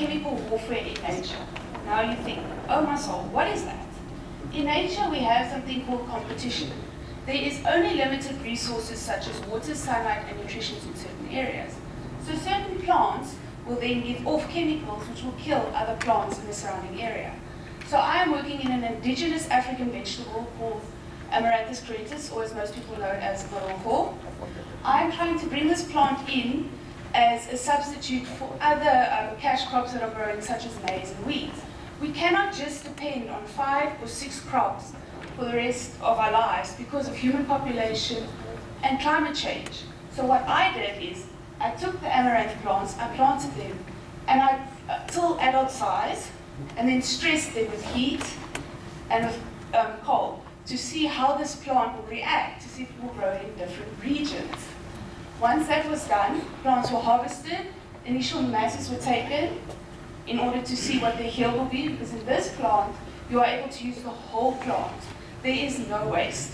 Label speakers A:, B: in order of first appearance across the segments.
A: chemical warfare in nature. Now you think, oh my soul, what is that? In nature we have something called competition. There is only limited resources such as water, sunlight, and nutrition in certain areas. So certain plants will then give off chemicals which will kill other plants in the surrounding area. So I am working in an indigenous African vegetable called Amaranthus creatus, or as most people know it as Morocco. I am trying to bring this plant in as a substitute for other cash crops that are growing, such as maize and wheat. We cannot just depend on 5 or 6 crops for the rest of our lives because of human population and climate change. So what I did is, I took the amaranth plants, I planted them, and I till adult size, and then stressed them with heat and with cold to see how this plant will react, to see if it will grow in different regions. Once that was done, plants were harvested, initial masses were taken in order to see what their yield will be, because in this plant, you are able to use the whole plant. There is no waste.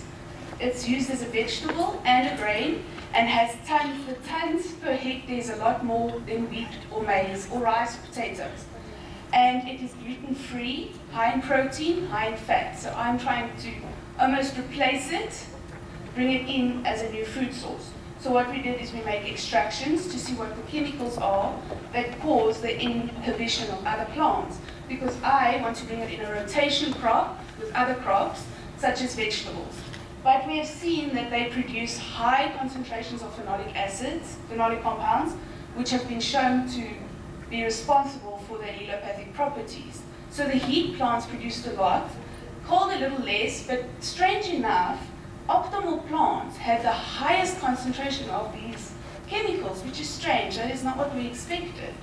A: It's used as a vegetable and a grain, and has tons. The tons per hectare is a lot more than wheat or maize or rice or potatoes. And it is gluten-free, high in protein, high in fat. So I'm trying to almost replace it, bring it in as a new food source. So what we did is we made extractions to see what the chemicals are that cause the inhibition of other plants. Because I want to bring it in a rotation crop with other crops, such as vegetables. But we have seen that they produce high concentrations of phenolic acids, phenolic compounds, which have been shown to be responsible for their allelopathic properties. So the heat plants produced a lot, cold a little less, but strange enough, optimal plants have the highest concentration of these chemicals, which is strange. That is not what we expected.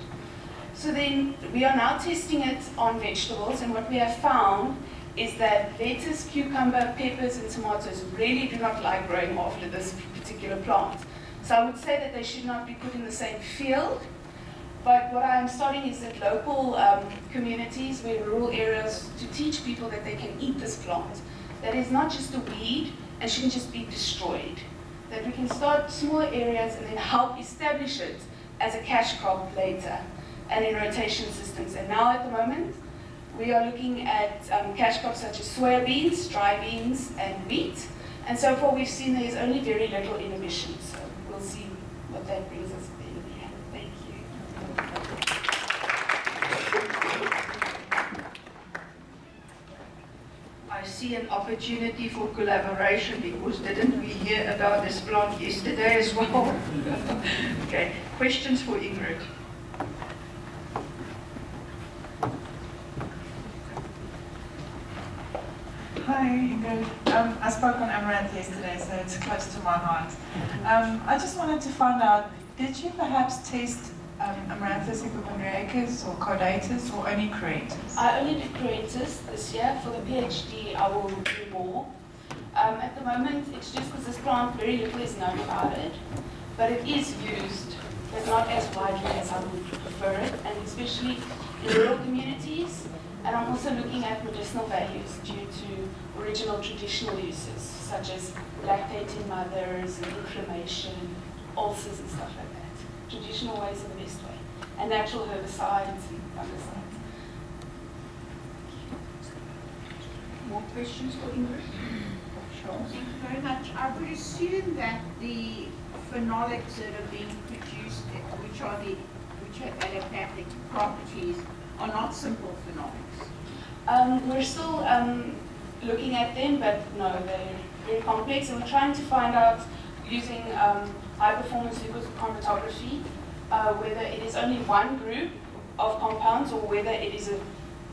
A: So then we are now testing it on vegetables, and what we have found is that lettuce, cucumber, peppers, and tomatoes really do not like growing after this particular plant. So I would say that they should not be put in the same field. But what I'm starting is at local communities, where rural areas, to teach people that they can eat this plant. That is not just a weed and shouldn't just be destroyed. That we can start small areas and then help establish it as a cash crop later and in rotation systems. And now at the moment, we are looking at cash crops such as soybeans, dry beans, and wheat. And so far we've seen there's only very little inhibition. So we'll see what that brings us at the end of the year. Thank you.
B: I see an opportunity for collaboration, because didn't we hear about this plant yesterday as well? Okay, questions for Ingrid?
C: Hi, Ingrid. I spoke on amaranth yesterday, so it's close to my heart. I just wanted to find out, did you perhaps test Amaranthus hypochondriacus or caudatus, or only creators?
A: I only did creators this year. For the PhD, I will do more. At the moment, it's just because this plant, very little is known about it, but it is used, but not as widely as I would prefer it, and especially in rural communities. And I'm also looking at medicinal values due to original traditional uses, such as lactating mothers and inflammation, ulcers and stuff like that. Traditional ways are the best way, and natural herbicides and fungicides.
B: More questions for Ingrid? Sure.
D: Thank you very much. I would assume that the phenolics that are being produced, which have allelopathic properties, are not simple phenolics.
A: We're still looking at them, but no, they're very complex, and we're trying to find out using high-performance liquid chromatography whether it is only one group of compounds or whether it is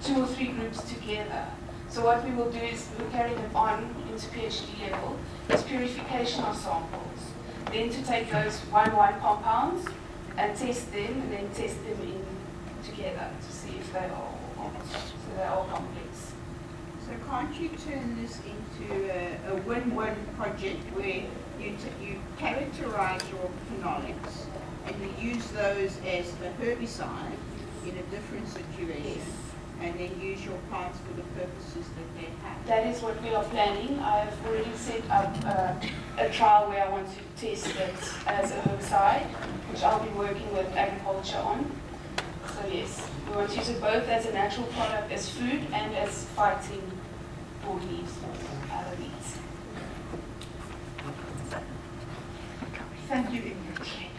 A: 2 or 3 groups together. So what we will do is we'll carry them on into PhD level, is purification of samples. Then to take those 1-1 compounds and test them, and then test them in together to see if they are so they're all complex.
D: So can't you turn this into a win-win project where you characterize your phenolics and you use those as the herbicide in a different situation?
A: Yes.
D: And then use your plants for the purposes that they have?
A: That is what we are planning. I've already set up a trial where I want to test it as a herbicide, which I'll be working with agriculture on. So So yes, we want to use it both as a natural product, as food, and as fighting broad leaves or other weeds.
B: Thank you, Ingrid.